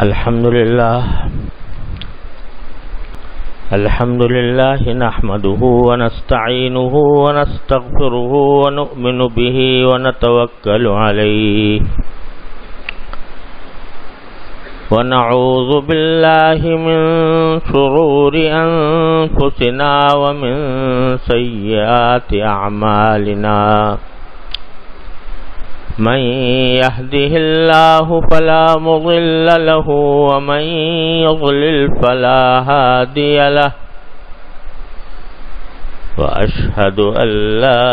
الحمد لله نحمده ونستعينه ونستغفره ونؤمن به ونتوكل عليه ونعوذ بالله من شرور أنفسنا ومن سيئات أعمالنا من يهده الله فلا مضل له ومن يضلل فلا هادي له وأشهد أن لا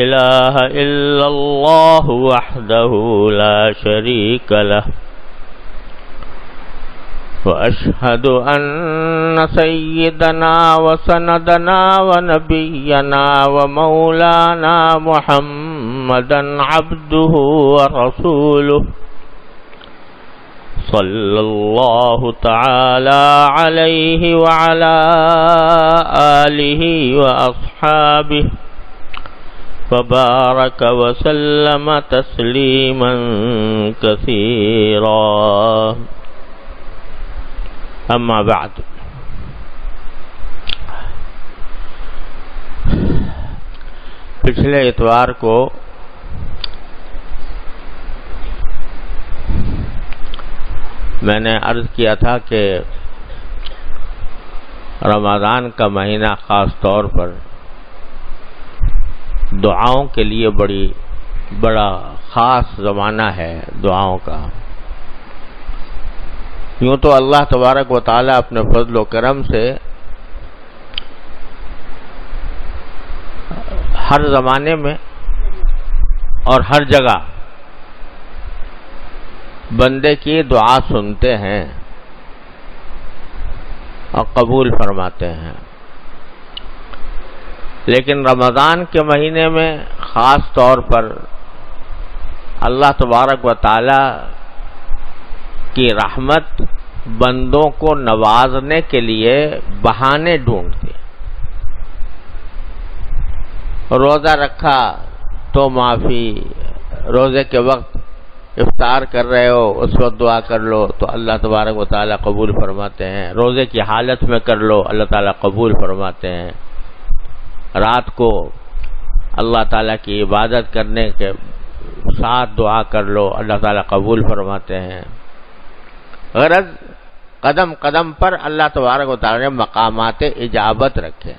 إله إلا الله وحده لا شريك له وأشهد أن سيدنا وسندنا ونبينا ومولانا محمدا عبده ورسوله صلى الله تعالى عليه وعلى آله وأصحابه وبارك وسلم تسليما كثيرا اما بعد پچھلے اتوار کو میں نے عرض کیا تھا کہ رمضان کا مہینہ خاص طور پر دعاؤں کے لیے بڑا خاص زمانہ ہے دعاؤں کا۔ یوں تو اللہ تبارک و تعالی اپنے فضل و کرم سے ہر زمانے میں اور ہر جگہ بندے کی دعا سنتے ہیں اور قبول فرماتے ہیں، لیکن رمضان کے مہینے میں خاص طور پر اللہ تبارک و تعالی کی رحمت بندوں کو نوازنے کے لیے بہانے ڈھونڈتی ہے۔ روزہ رکھا تو معافی، روزے کے وقت افطار کر رہے ہو اس وقت دعا کر لو تو اللہ تبارک و تعالیٰ قبول فرماتے ہیں، روزے کی حالت میں کر لو اللہ تعالیٰ قبول فرماتے ہیں، رات کو اللہ تعالیٰ کی عبادت کرنے کے ساتھ دعا کر لو اللہ تعالیٰ قبول فرماتے ہیں۔ غرض قدم قدم پر اللہ تبارک و تعالی نے مقامات اجابت رکھے،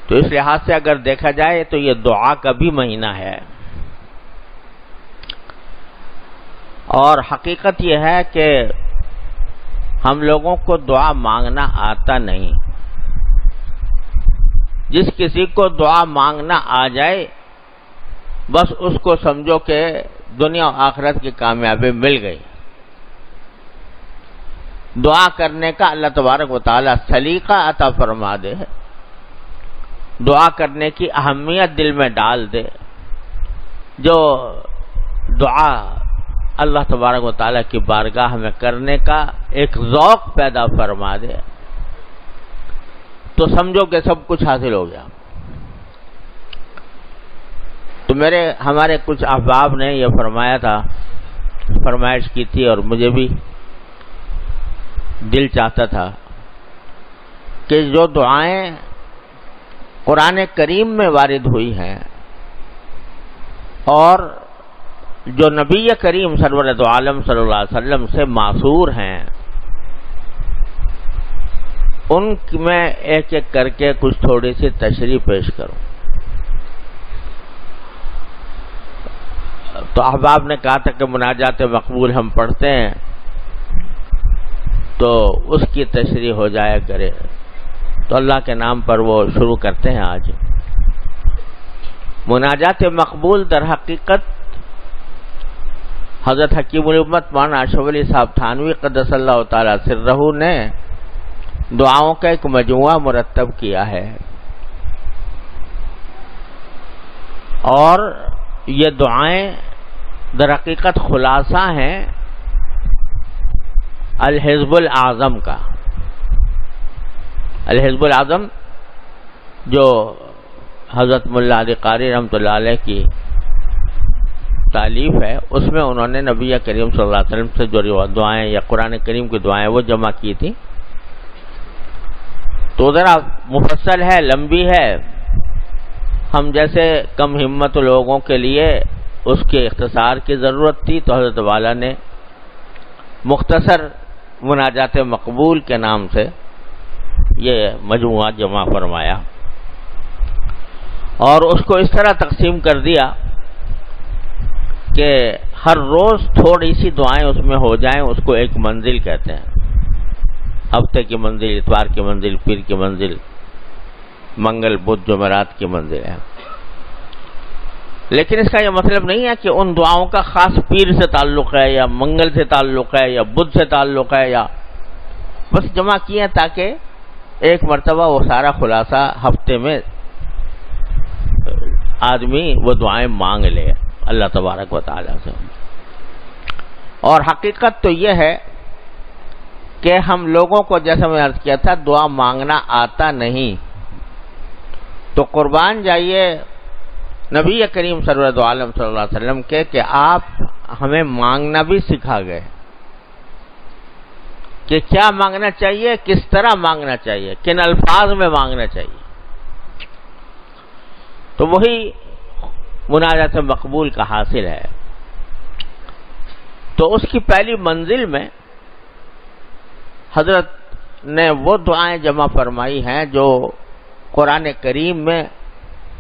تو اس لحاظ سے اگر دیکھا جائے تو یہ دعا کا بھی مہینہ ہے، اور حقیقت یہ ہے کہ ہم لوگوں کو دعا مانگنا آتا نہیں۔ جس کسی کو دعا مانگنا آ جائے بس اس کو سمجھو کہ دنیا و آخرت کی کامیابی مل گئی۔ دعا کرنے کا اللہ تبارک و تعالی سلیقہ عطا فرما دے، دعا کرنے کی اہمیت دل میں ڈال دے، جو دعا اللہ تبارک و تعالی کی بارگاہ میں کرنے کا ایک ذوق پیدا فرما دے تو سمجھو کہ سب کچھ حاصل ہو گیا۔ تو ہمارے کچھ احباب نے یہ فرمایا تھا، فرمائش کی تھی، اور مجھے بھی دل چاہتا تھا کہ جو دعائیں قرآن کریم میں وارد ہوئی ہیں اور جو نبی کریم سرور دو عالم صلی اللہ علیہ وسلم سے ماثور ہیں ان میں ایک ایک کر کے کچھ تھوڑی سی تشریح پیش کروں۔ تو احباب نے کہا تھا کہ مناجات مقبول ہم پڑھتے ہیں تو اس کی تشریح ہو جایا کرے، تو اللہ کے نام پر وہ شروع کرتے ہیں آج۔ مناجات مقبول در حقیقت حضرت حکیم الامت مولانا اشرف علی صاحب تھانوی قدس اللہ تعالی سرہ نے دعاؤں کا ایک مجموعہ مرتب کیا ہے، اور یہ دعائیں در حقیقت خلاصہ ہیں الحزب الاعظم کا۔ الحزب الاعظم جو حضرت ملا علی قاری رحمۃ اللہ علیہ کی تالیف ہے اس میں انہوں نے نبی کریم صلی اللہ علیہ وسلم سے جو دعائیں یا قرآن کریم کی دعائیں وہ جمع کی تھی. تو ذرا مفصل ہے، لمبی ہے. ہم جیسے کم ہمت لوگوں کے لیے اس کے اختصار کی ضرورت تھی، تو حضرت والا نے مختصر مناجات مقبول کے نام سے یہ مجموعہ جمع فرمایا اور اس کو اس طرح تقسیم کر دیا کہ ہر روز تھوڑی سی دعائیں اس میں ہو جائیں. اس کو ایک منزل کہتے ہیں. ہفتے کی منزل، اتوار کی منزل، پیر کی منزل، منگل بدھ جمعرات کی منزل ہے. لیکن اس کا یہ مطلب نہیں ہے کہ ان دعاؤں کا خاص پیر سے تعلق ہے یا منگل سے تعلق ہے یا بدھ سے تعلق ہے، یا بس جمع کیے تاکہ ایک مرتبہ وہ سارا خلاصہ ہفتے میں آدمی وہ دعائیں مانگ لے اللہ تبارک و تعالی سے. اور حقیقت تو یہ ہے کہ ہم لوگوں کو جیسا میں عرض کیا تھا دعا مانگنا آتا نہیں. تو قربان جائیے نبی کریم سرورت عالم صلی اللہ علیہ وسلم کے کہ آپ ہمیں مانگنا بھی سکھا گئے کہ کیا مانگنا چاہیے، کس طرح مانگنا چاہیے، کن الفاظ میں مانگنا چاہیے. تو وہی مناجات مقبول کا حاصل ہے. تو اس کی پہلی منزل میں حضرت نے وہ دعائیں جمع فرمائی ہیں جو قرآن کریم میں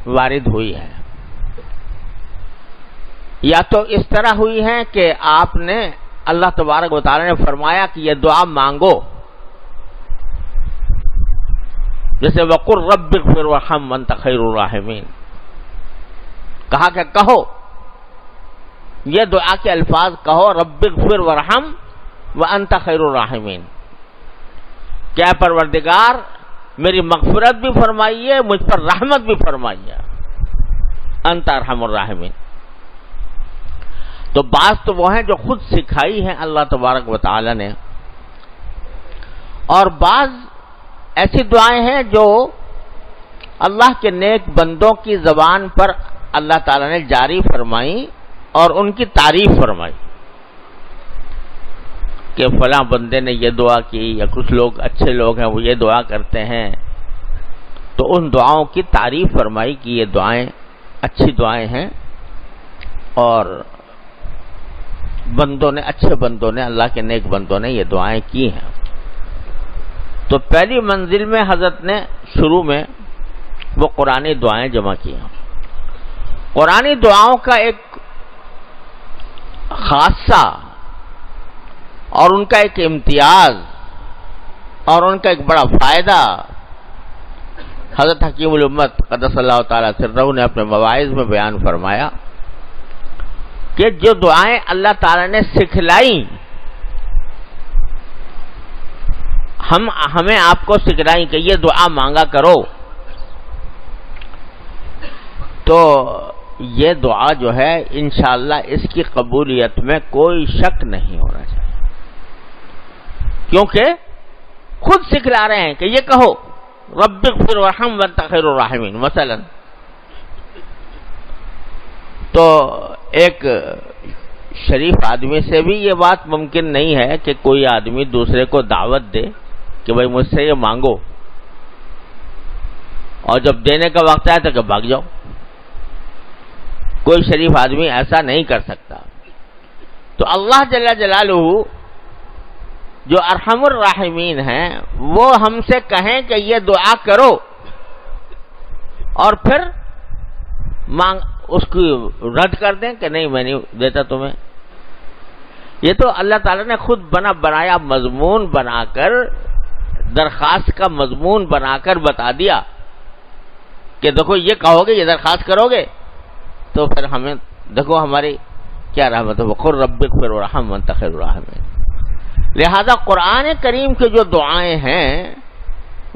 وارد ہوئی ہیں، یا تو اس طرح ہوئی ہیں کہ آپ نے اللہ تبارک و تعالی نے فرمایا کہ یہ دعا مانگو، جیسے وقل رب اغفر وارحم وانت خیر الراحمین، کہا کہ کہو یہ دعا کے الفاظ کہو، رب اغفر وارحم وانت خیر الراحمین، کیا پروردگار میری مغفرت بھی فرمائیے، مجھ پر رحمت بھی فرمائیے، انت ارحم الراحمین. تو بعض تو وہ ہیں جو خود سکھائی ہیں اللہ تبارک و تعالی نے، اور بعض ایسی دعائیں ہیں جو اللہ کے نیک بندوں کی زبان پر اللہ تعالی نے جاری فرمائی اور ان کی تعریف فرمائی کہ فلاں بندے نے یہ دعا کی، یا کچھ لوگ اچھے لوگ ہیں وہ یہ دعا کرتے ہیں. تو ان دعاؤں کی تعریف فرمائی کہ یہ دعائیں اچھی دعائیں ہیں اور بندوں نے، اچھے بندوں نے، اللہ کے نیک بندوں نے یہ دعائیں کی ہیں. تو پہلی منزل میں حضرت نے شروع میں وہ قرآنی دعائیں جمع کی ہیں. قرآنی دعاؤں کا ایک خاصہ اور ان کا ایک امتیاز اور ان کا ایک بڑا فائدہ حضرت حکیم الامت قدس اللہ تعالی سرہ نے اپنے مواعظ میں بیان فرمایا کہ جو دعائیں اللہ تعالی نے سکھلائیں، ہمیں آپ کو سکھلائیں کہ یہ دعا مانگا کرو، تو یہ دعا جو ہے انشاءاللہ اس کی قبولیت میں کوئی شک نہیں ہونا چاہیے، کیونکہ خود سکھلا رہے ہیں کہ یہ کہو رب اغفر وارحم وانت خیر الراحمین مثلا. تو ایک شریف آدمی سے بھی یہ بات ممکن نہیں ہے کہ کوئی آدمی دوسرے کو دعوت دے کہ بھائی مجھ سے یہ مانگو، اور جب دینے کا وقت آئے تو کہ بھاگ جاؤ. کوئی شریف آدمی ایسا نہیں کر سکتا. تو اللہ جل جلالہ جو ارحم الراحمین ہیں وہ ہم سے کہیں کہ یہ دعا کرو اور پھر اس کو رد کر دیں کہ نہیں میں نہیں دیتا تمہیں. یہ تو اللہ تعالیٰ نے خود بنایا مضمون بنا کر، درخواست کا مضمون بنا کر بتا دیا کہ دیکھو یہ کہو گے، یہ درخواست کرو گے تو پھر ہمیں دیکھو ہماری کیا رحمت ہے، وقل رب اغفر وارحم وانت خیر الراحمین. لہذا قرآن کریم کی جو دعائیں ہیں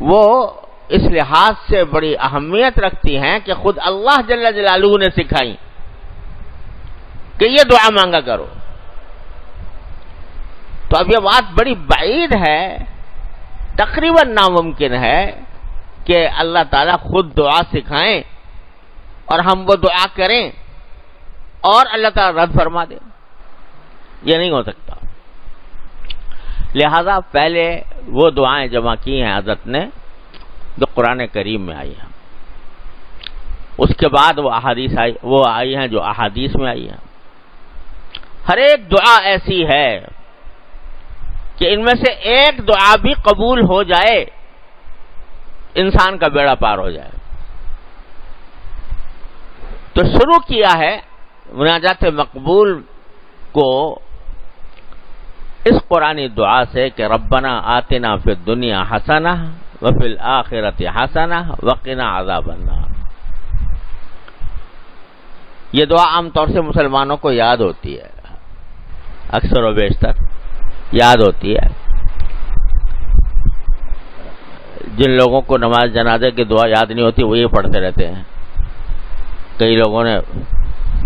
وہ اس لحاظ سے بڑی اہمیت رکھتی ہیں کہ خود اللہ جل جلالہ نے سکھائی کہ یہ دعا مانگا کرو. تو اب یہ بات بڑی بعید ہے، تقریباً ناممکن ہے کہ اللہ تعالیٰ خود دعا سکھائیں اور ہم وہ دعا کریں. اور اللہ تعالیٰ رد فرما دے، یہ نہیں ہو سکتا۔ لہذا پہلے وہ دعائیں جمع کی ہیں حضرت نے جو قرآن کریم میں آئی ہیں، اس کے بعد وہ آئی ہیں جو احادیث میں آئی ہیں۔ ہر ایک دعا ایسی ہے کہ ان میں سے ایک دعا بھی قبول ہو جائے انسان کا بیڑا پار ہو جائے۔ تو شروع کیا ہے مناجات مقبول کو اس قرآنی دعا سے کہ ربنا آتنا فی الدنیا حسنہ وفی الآخرۃ حسنہ وقنا عذاب النار۔ یہ دعا عام طور سے مسلمانوں کو یاد ہوتی ہے، اکثر و بیشتر یاد ہوتی ہے۔ جن لوگوں کو نماز جنازے کی دعا یاد نہیں ہوتی وہ یہ پڑھتے رہتے ہیں۔ کئی لوگوں نے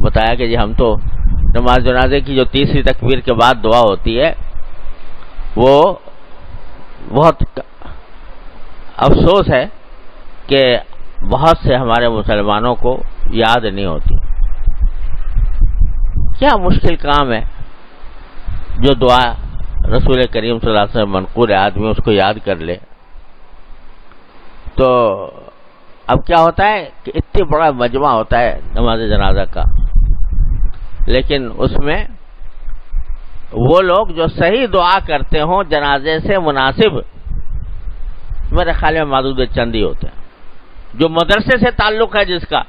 بتایا کہ جی ہم تو نماز جنازے کی جو تیسری تکبیر کے بعد دعا ہوتی ہے وہ بہت افسوس ہے کہ بہت سے ہمارے مسلمانوں کو یاد نہیں ہوتی۔ کیا مشکل کام ہے جو دعا رسول کریم صلی اللہ علیہ وسلم منقول ہے، آدمی اس کو یاد کر لے۔ تو اب کیا ہوتا ہے کہ اتنی بڑا مجمع ہوتا ہے نماز جنازہ کا، لیکن اس میں وہ لوگ جو صحیح دعا کرتے ہوں جنازے سے مناسب، میرے خیال میں معدود چند ہی ہوتے ہیں۔ جو مدرسے سے تعلق ہے جس کا،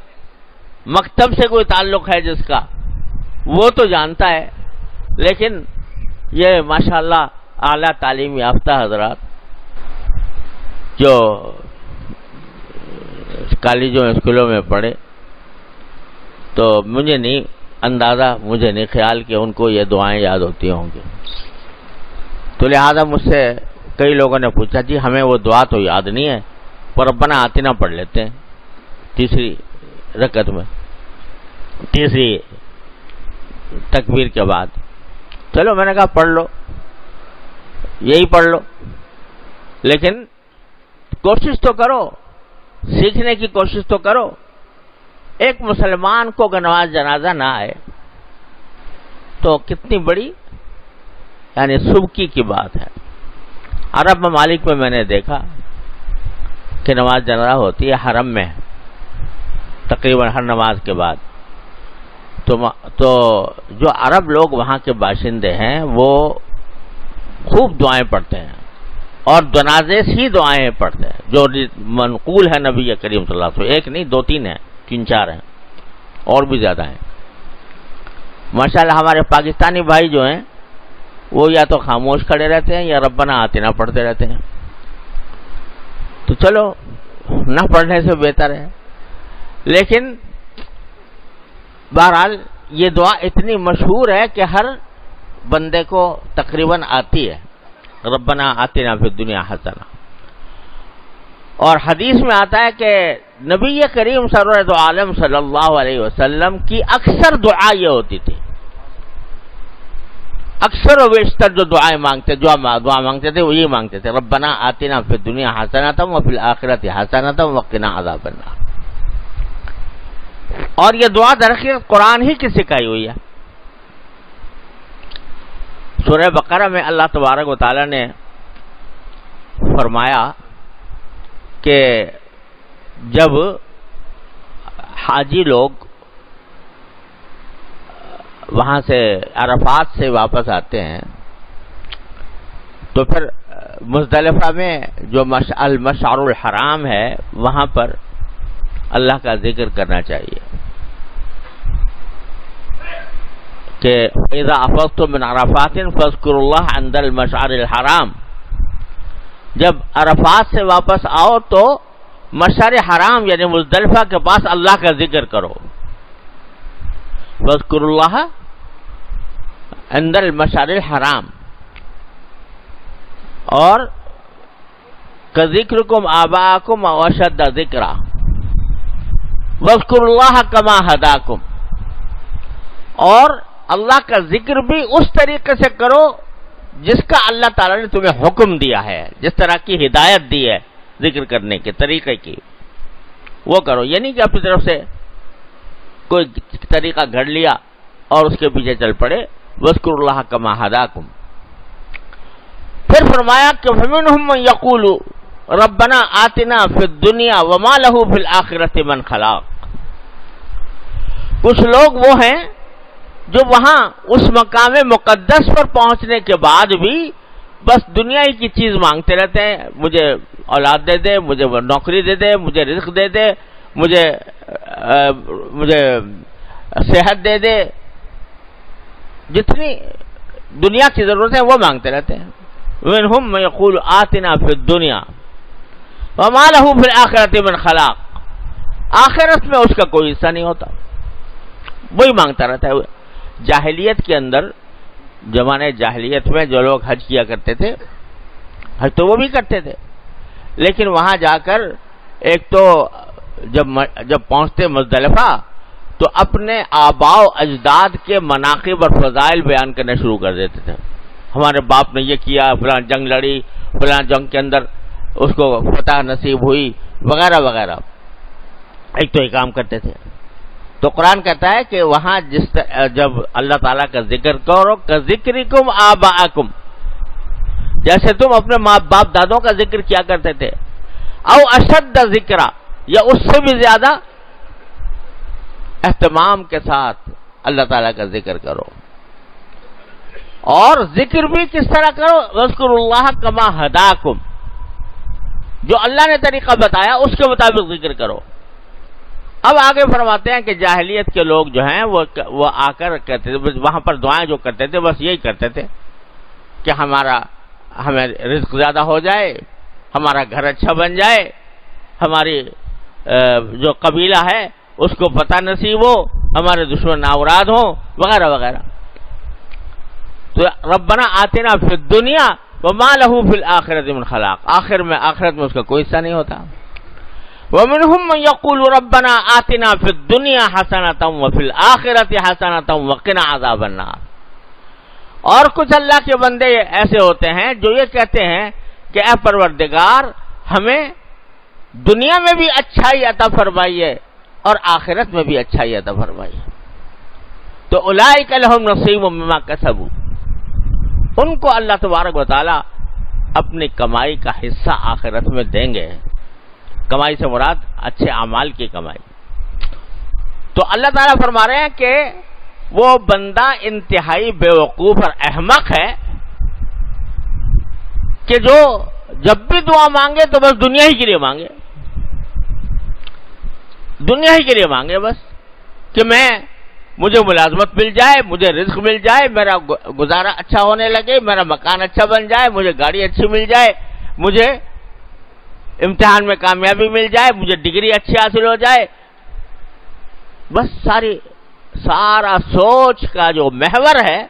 مکتب سے کوئی تعلق ہے جس کا، وہ تو جانتا ہے، لیکن یہ ماشاءاللہ اعلیٰ تعلیم یافتہ حضرات جو کالجوں اسکولوں میں پڑھے، تو مجھے نہیں خیال کہ ان کو یہ دعائیں یاد ہوتی ہوں گی۔ تو لہذا مجھ سے کئی لوگوں نے پوچھا جی ہمیں وہ دعا تو یاد نہیں ہے، پر ربنا آتنا پڑھ لیتے ہیں تیسری رکعت میں، تیسری تکبیر کے بعد۔ چلو میں نے کہا پڑھ لو، یہی پڑھ لو، لیکن کوشش تو کرو، سیکھنے کی کوشش تو کرو۔ ایک مسلمان کو اگر نماز جنازہ نہ آئے تو کتنی بڑی یعنی سبکی کی بات ہے۔ عرب ممالک میں نے دیکھا کہ نماز جنازہ ہوتی ہے حرم میں تقریباً ہر نماز کے بعد، تو جو عرب لوگ وہاں کے باشندے ہیں وہ خوب دعائیں پڑھتے ہیں اور جنازے سے دعائیں پڑھتے ہیں جو منقول ہے نبی کریم صلی اللہ علیہ وسلم۔ ایک نہیں، دو تین ہیں، تین چار ہیں، اور بھی زیادہ ہیں۔ ماشاءاللہ ہمارے پاکستانی بھائی جو ہیں وہ یا تو خاموش کھڑے رہتے ہیں یا ربنا آتنا پڑھتے رہتے ہیں۔ تو چلو نہ پڑھنے سے بہتر ہے، لیکن بہرحال یہ دعا اتنی مشہور ہے کہ ہر بندے کو تقریباً آتی ہے، ربنا آتنا فی الدنیا حسنہ۔ اور حدیث میں آتا ہے کہ نبی کریم سرورت عالم صلی اللہ علیہ وسلم کی اکثر دعا یہ ہوتی تھی، اکثر و بیشتر جو دعائیں دعا مانگتے تھے وہ یہ مانگتے تھے ربنا آتنا فی الدنیا حسنۃ وفی الآخرۃ حسنۃ وقنا عذاب النار۔ اور یہ دعا درحقیقت قرآن ہی کی سکھائی ہوئی ہے۔ سورہ بقرہ میں اللہ تبارک و تعالی نے فرمایا کہ جب حاجی لوگ وہاں سے عرفات سے واپس آتے ہیں تو پھر مزدلفہ میں جو المشعر الحرام ہے وہاں پر اللہ کا ذکر کرنا چاہیے کہ اذا افضتم من عرفات فاذکروا اللہ عند المشعر الحرام۔ جب عرفات سے واپس آؤ تو مشعر حرام یعنی مزدلفہ کے پاس اللہ کا ذکر کرو، فاذکروا اللہ عند المشعر الحرام۔ اور کذکرکم آباءکم او اشد ذکرا واذکروا اللہ کما ہداکم۔ اور اللہ کا ذکر بھی اس طریقے سے کرو جس کا اللہ تعالیٰ نے تمہیں حکم دیا ہے، جس طرح کی ہدایت دی ہے ذکر کرنے کے طریقے کی وہ کرو۔ یہ نہیں کہ اپنی طرف سے کوئی طریقہ گھڑ لیا اور اس کے پیچھے چل پڑے. وَاذْكُرُوا اللَّهَ كَمَا هَدَاكُمْ. پھر فرمایا کہ فَمِنْهُمْ مَنْ يَقُولُ رَبَّنَا آتِنَا فِي الدُّنْيَا وَمَا لَهُ فِي الْآخِرَةِ مِنْ خَلَاقٍ. کچھ لوگ وہ ہیں جو وہاں اس مقام مقدس پر پہنچنے کے بعد بھی بس دنیا ہی کی چیز مانگتے رہتے ہیں. مجھے اولاد دے دے, مجھے نوکری دے دے, مجھے رزق دے دے, مجھے صحت دے دے. جتنی دنیا کی ضرورت ہے وہ مانگتے رہتے ہیں. وَمِنْهُمْ مَن يَقُولُ آتِنَا فِي الدُّنْيَا وَمَا لَهُ فِي الْآخِرَةِ مِنْ خَلَاقٍ. آخرت میں اس کا کوئی حصہ نہیں ہوتا, وہی مانگتا رہتا ہے. جاہلیت کے اندر, زمانے جاہلیت میں جو لوگ حج کیا کرتے تھے, حج تو وہ بھی کرتے تھے, لیکن وہاں جا کر ایک تو جب پہنچتے مزدلفہ تو اپنے آباء و اجداد کے مناقب اور فضائل بیان کرنا شروع کر دیتے تھے. ہمارے باپ نے یہ کیا, فلاں جنگ لڑی, فلاں جنگ کے اندر اس کو فتح نصیب ہوئی, وغیرہ وغیرہ. ایک تو یہ کام کرتے تھے. تو قرآن کہتا ہے کہ وہاں جب اللہ تعالیٰ کا ذکر کرو کذکرکم آباءکم, جیسے تم اپنے ماں باپ دادوں کا ذکر کیا کرتے تھے, او اشد ذکرا, یا اس سے بھی زیادہ اہتمام کے ساتھ اللہ تعالیٰ کا ذکر کرو. اور ذکر بھی کس طرح کرو, وَاذْكُرُوا اللَّهَ كَمَا هَدَاكُمْ, جو اللہ نے طریقہ بتایا اس کے مطابق ذکر کرو. اب آگے فرماتے ہیں کہ جاہلیت کے لوگ جو ہیں وہ آ کر کہتے تھے, وہاں پر دعائیں جو کرتے تھے بس یہی کرتے تھے کہ ہمیں رزق زیادہ ہو جائے, ہمارا گھر اچھا بن جائے, ہماری جو قبیلہ ہے اس کو پتہ نصیب ہو, ہمارے دشمن ناوراد ہوں, وغیرہ وغیرہ. تو ربنا آتنا فی الدنیا وما لہ فی الآخرۃ من خلاق, آخرت میں اس کا کوئی حصہ نہیں ہوتا. ومنہم من یقول ربنا آتنا فی الدنیا حسنۃ وفی الآخرۃ حسنۃ وقنا عذاب النار. اور کچھ اللہ کے بندے ایسے ہوتے ہیں جو یہ کہتے ہیں کہ اے پروردگار ہمیں دنیا میں بھی اچھائی عطا فرمائیے اور آخرت میں بھی اچھائی عطا فرمائیے. تو اولئک لہم نصیب مما کسبوا, ان کو اللہ تبارک و تعالی اپنی کمائی کا حصہ آخرت میں دیں گے. کمائی سے مراد اچھے اعمال کی کمائی. تو اللہ تعالیٰ فرما رہے ہیں کہ وہ بندہ انتہائی بیوقوف اور احمق ہے کہ جو جب بھی دعا مانگے تو بس دنیا ہی کے لیے مانگے, دنیا ہی کے لیے مانگے بس, کہ مجھے ملازمت مل جائے, مجھے رزق مل جائے, میرا گزارا اچھا ہونے لگے, میرا مکان اچھا بن جائے, مجھے گاڑی اچھی مل جائے, مجھے امتحان میں کامیابی مل جائے, مجھے ڈگری اچھی حاصل ہو جائے. بس سارا سوچ کا جو محور ہے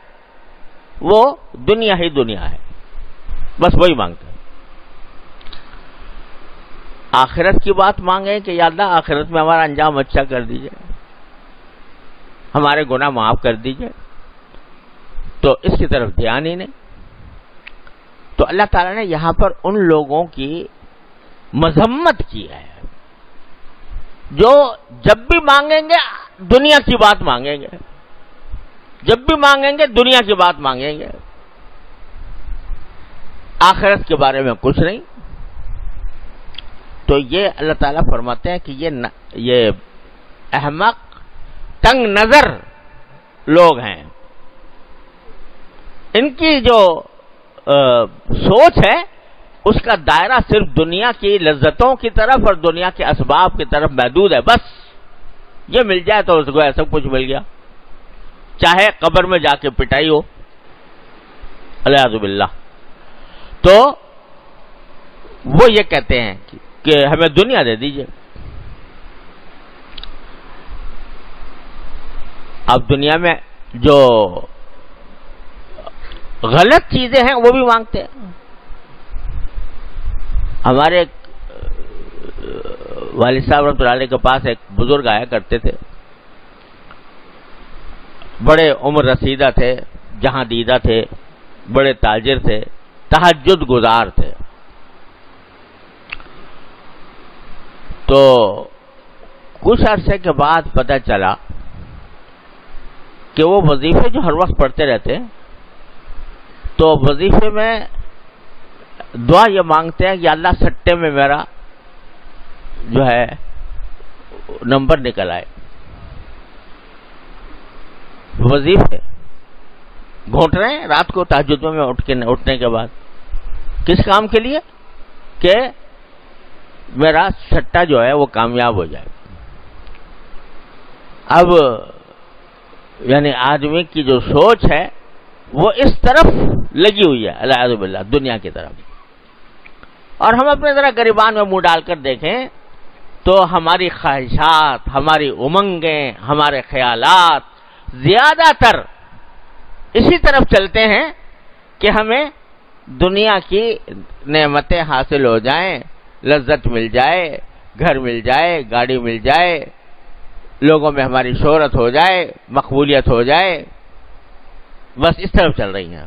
وہ دنیا ہی دنیا ہے, بس وہی مانگتے ہیں. آخرت کی بات مانگیں کہ یا اللہ آخرت میں ہمارا انجام اچھا کر دیجئے, ہمارے گناہ معاف کر دیجئے, تو اس کی طرف دھیان ہی نہیں. تو اللہ تعالیٰ نے یہاں پر ان لوگوں کی مذمت کی ہے جو جب بھی مانگیں گے دنیا کی بات مانگیں گے, جب بھی مانگیں گے دنیا کی بات مانگیں گے, آخرت کے بارے میں کچھ نہیں. تو یہ اللہ تعالیٰ فرماتے ہیں کہ یہ احمق تنگ نظر لوگ ہیں. ان کی جو سوچ ہے اس کا دائرہ صرف دنیا کی لذتوں کی طرف اور دنیا کے اسباب کی طرف محدود ہے. بس یہ مل جائے تو اس کو سب کچھ مل گیا, چاہے قبر میں جا کے پٹائی ہو, الیاذ باللہ. تو وہ یہ کہتے ہیں کہ ہمیں دنیا دے دیجئے. اب دنیا میں جو غلط چیزیں ہیں وہ بھی مانگتے ہیں. ہمارے والد صاحب رحمۃ اللہ علیہ کے پاس ایک بزرگ آیا کرتے تھے, بڑے عمر رسیدہ تھے, جہاں دیدہ تھے, بڑے تاجر تھے, تہجد گزار تھے. تو کچھ عرصے کے بعد پتہ چلا کہ وہ وظیفے جو ہر وقت پڑھتے رہتے ہیں تو وظیفے میں دعا یہ مانگتے ہیں کہ اللہ سٹے میں میرا جو ہے نمبر نکل آئے. وظیفے گھونٹ رہے ہیں رات کو تہجد میں اٹھنے کے بعد کس کام کے لیے؟ کہ میرا سٹا جو ہے وہ کامیاب ہو جائے. اب یعنی آدمی کی جو سوچ ہے وہ اس طرف لگی ہوئی ہے الیاذ باللہ دنیا کی طرف. اور ہم اپنے ذرا گریبان میں منہ ڈال کر دیکھیں تو ہماری خواہشات، ہماری امنگیں، ہمارے خیالات زیادہ تر اسی طرف چلتے ہیں کہ ہمیں دنیا کی نعمتیں حاصل ہو جائیں، لذت مل جائے، گھر مل جائے، گاڑی مل جائے، لوگوں میں ہماری شہرت ہو جائے، مقبولیت ہو جائے، بس اس طرف چل رہی ہیں.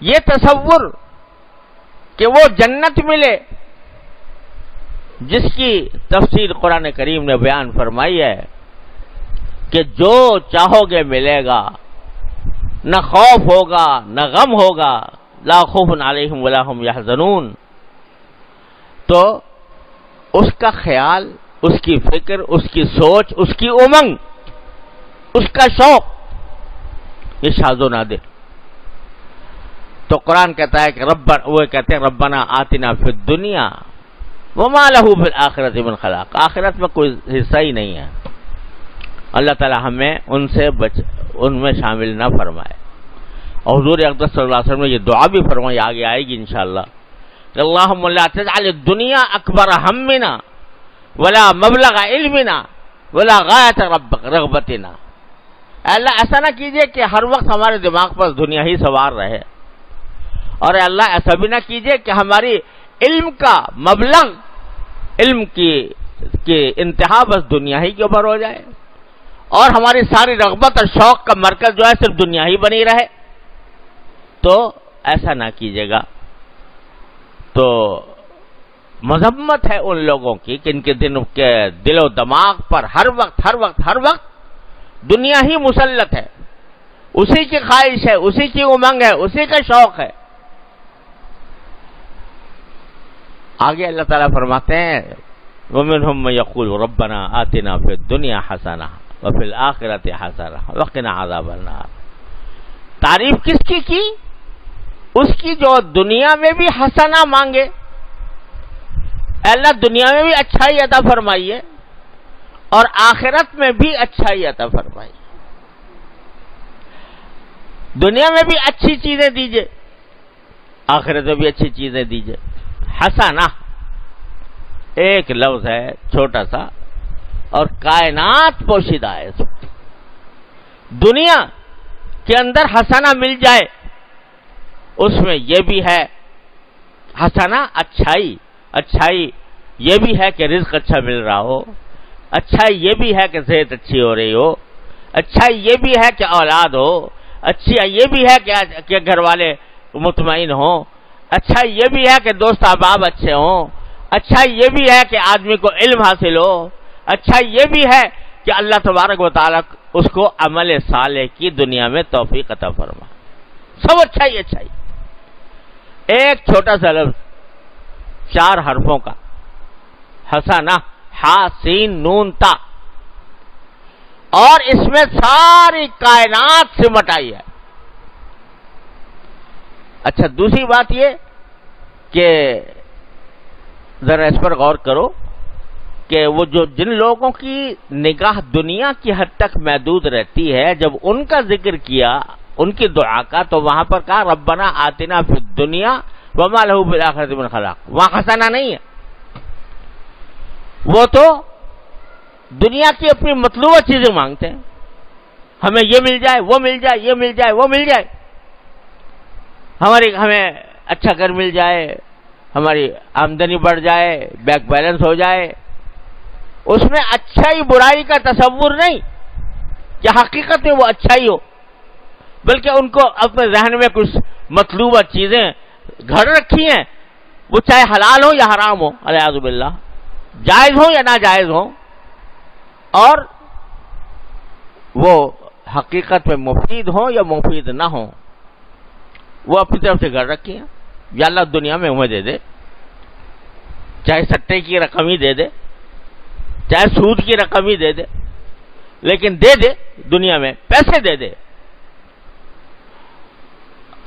یہ تصور کہ وہ جنت ملے جس کی تفسیر قرآن کریم نے بیان فرمائی ہے کہ جو چاہو گے ملے گا، نہ خوف ہوگا نہ غم ہوگا، لا خوف علیہم ولا هم یحزنون. تو اس کا خیال، اس کی فکر، اس کی سوچ، اس کی امنگ، اس کا شوق یہ شاذ و نادر. تو قرآن کہتا ہے کہ وہ کہتے ہیں ربنا آتنا فی الدنیا وما لہ فی الآخرۃ من خلاق. آخرت میں کوئی حصہ ہی نہیں ہے. اللہ تعالی ہمیں ان میں شامل نہ فرمائے. اور حضور اقدس صلی اللہ علیہ وسلم نے یہ دعا بھی فرمائی، آگے آئے گی انشاءاللہ، کہ اللہم لا تجعل الدنیا اکبر ہمنا ولا مبلغ علمنا ولا غایت رغبتنا. اے اللہ ایسا نہ کیجئے کہ ہر وقت ہمارے دماغ پر دنیا ہی سوار رہے، اور اے اللہ ایسا بھی نہ کیجئے کہ ہماری علم کا مبلغ، علم کی انتہا بس دنیا ہی کے اوپر ہو جائے، اور ہماری ساری رغبت اور شوق کا مرکز جو ہے صرف دنیا ہی بنی رہے. تو ایسا نہ کیجیے گا. تو مذمت ہے ان لوگوں کی کہ ان کے دل و دماغ پر ہر وقت دنیا ہی مسلط ہے، اسی کی خواہش ہے، اسی کی امنگ ہے، اسی کا شوق ہے. آگے اللہ تعالیٰ فرماتے ہیں وَمِنْهُمْ مَن يَقُولُ رَبَّنَا آتِنَا فِي الدُّنْيَا حَسَنَةً وَفِي الْآخِرَةِ حَسَنَةً وَقِنَا عَذَابَ النَّارِ. تعریف کس کی؟ اس کی جو دنیا میں بھی حسنہ مانگے، اللہ دنیا میں بھی اچھائی عطا فرمائیے اور آخرت میں بھی اچھائی عطا فرمائیے. دنیا میں بھی اچھی چیزیں دیجئے، آخرت میں بھی اچھی چیزیں دیجئے. حسنہ ایک لفظ ہے چھوٹا سا اور کائنات پوشیدہ ہے. دنیا کے اندر حسنہ مل جائے، اس میں یہ بھی ہے حسنہ اچھائی یہ بھی ہے کہ رزق اچھا مل رہا ہو، اچھائی یہ بھی ہے کہ صحت اچھی ہو رہی ہو، اچھائی یہ بھی ہے کہ اولاد ہو، اچھی یہ بھی ہے کہ گھر والے مطمئن ہوں، اچھائی یہ بھی ہے کہ دوست احباب اچھے ہوں، اچھائی یہ بھی ہے کہ آدمی کو علم حاصل ہو، اچھائی یہ بھی ہے کہ اللہ تبارک و تعالیٰ اس کو عمل صالح کی دنیا میں توفیق عطا فرما. سب اچھائی. ایک چھوٹا سا لفظ 4 حرفوں کا حسنہ، ہا سین نون تا، اور اس میں ساری کائنات سمٹ آئی ہے. اچھا دوسری بات یہ کہ ذرا اس پر غور کرو کہ وہ جن لوگوں کی نگاہ دنیا کی حد تک محدود رہتی ہے، جب ان کا ذکر کیا ان کی دعا کا تو وہاں پر کہا ربنا آتنا فی الدنیا وما لہ فی الآخرۃ من خلاق. وہاں حسنہ نہیں ہے، وہ تو دنیا کی اپنی مطلوبہ چیزیں مانگتے ہیں. ہمیں یہ مل جائے، وہ مل جائے، یہ مل جائے، وہ مل جائے، ہمیں اچھا گھر مل جائے، ہماری آمدنی بڑھ جائے، بینک بیلنس ہو جائے. اس میں اچھائی برائی کا تصور نہیں کہ حقیقت میں وہ اچھائی ہو، بلکہ ان کو اپنے ذہن میں کچھ مطلوبہ چیزیں گھڑ رکھی ہیں، وہ چاہے حلال ہو یا حرام ہو، الیاذ باللہ، جائز ہو یا ناجائز ہو، اور وہ حقیقت میں مفید ہوں یا مفید نہ ہوں، وہ اپنی طرف سے گھر رکھی ہیں. یا اللہ دنیا میں ہمیں دے دے، چاہے سٹے کی رقم ہی دے دے، چاہے سود کی رقم ہی دے دے، لیکن دے دے، دنیا میں پیسے دے دے.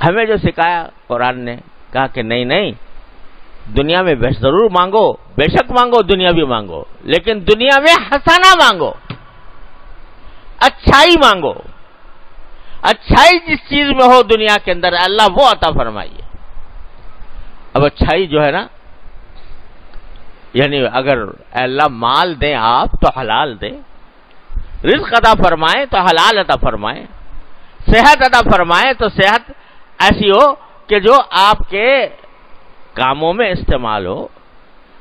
ہمیں جو سکھایا قرآن نے، کہا کہ نہیں نہیں، دنیا میں ضرور مانگو، بے شک مانگو، دنیا بھی مانگو، لیکن دنیا میں حسنہ مانگو، اچھائی مانگو. اچھائی جس چیز میں ہو دنیا کے اندر اللہ وہ عطا فرمائیے. اب اچھائی جو ہے نا، یعنی اگر اللہ مال دیں آپ تو حلال دیں، رزق عطا فرمائیں تو حلال عطا فرمائیں، صحت عطا فرمائیں تو صحت ایسی ہو کہ جو آپ کے کاموں میں استعمال ہو.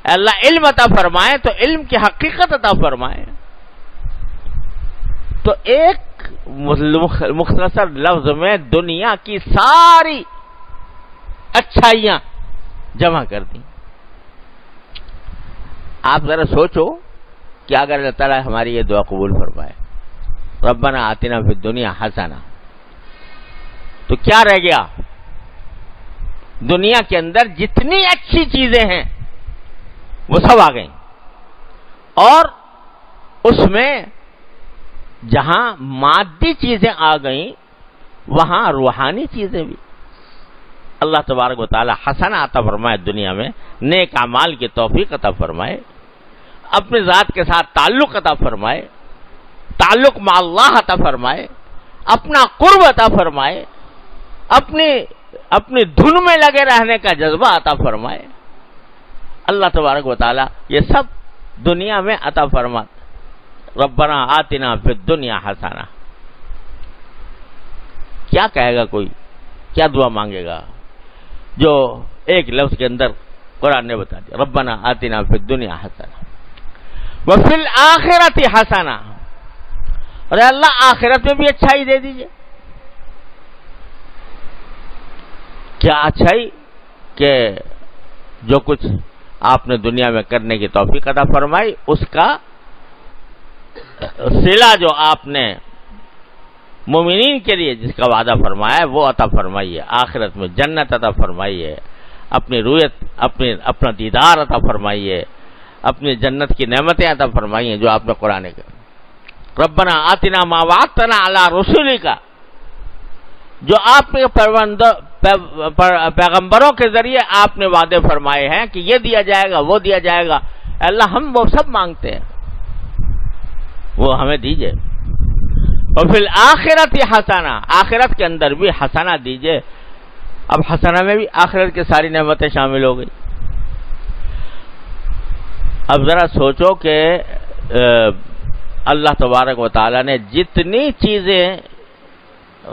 اللہ علم عطا فرمائے تو علم کی حقیقت عطا فرمائے. تو ایک مختصر لفظ میں دنیا کی ساری اچھائیاں جمع کر دیں. آپ ذرا سوچو کہ اگر اللہ تعالیٰ ہماری یہ دعا قبول فرمائے، ربنا آتنا فی الدنیا حسنہ، تو کیا رہ گیا؟ دنیا کے اندر جتنی اچھی چیزیں ہیں وہ سب آ گئیں، اور اس میں جہاں مادی چیزیں آ گئیں وہاں روحانی چیزیں بھی. اللہ تبارک و تعالی حسنہ عطا فرمائے، دنیا میں نیک اعمال کی توفیق عطا فرمائے، اپنے ذات کے ساتھ تعلق عطا فرمائے، تعلق مع اللہ عطا فرمائے، اپنا قرب عطا فرمائے، اپنی دھن میں لگے رہنے کا جذبہ عطا فرمائے. اللہ تبارک و تعالی یہ سب دنیا میں عطا فرمائے. ربنا آتنا فی الدنیا حسنہ. کیا کہے گا کوئی، کیا دعا مانگے گا جو ایک لفظ کے اندر قرآن نے بتا دیا، ربنا آتنا فی الدنیا حسنہ وفی الآخرۃ حسنہ. اور اللہ آخرت میں بھی اچھائی دے دیجئے. کیا اچھائی؟ کہ جو کچھ آپ نے دنیا میں کرنے کی توفیق عطا فرمائی اس کا صلہ جو آپ نے مومنین کے لیے جس کا وعدہ فرمایا ہے وہ عطا فرمائیے. آخرت میں جنت عطا فرمائیے، اپنی رویت، اپنا دیدار عطا فرمائیے، اپنی جنت کی نعمتیں عطا فرمائیے جو آپ نے قرآن کا. ربنا آتنا ما وعدتنا علی رسولک، جو آپ نے پیغمبروں کے ذریعے آپ نے وعدے فرمائے ہیں کہ یہ دیا جائے گا، وہ دیا جائے گا. اللہ ہم وہ سب مانگتے ہیں، وہ ہمیں دیجئے. اور پھر آخرت حسنہ، آخرت کے اندر بھی حسنہ دیجئے. اب حسنہ میں بھی آخرت کی ساری نعمتیں شامل ہو گئی. اب ذرا سوچو کہ اللہ تبارک و تعالی نے جتنی چیزیں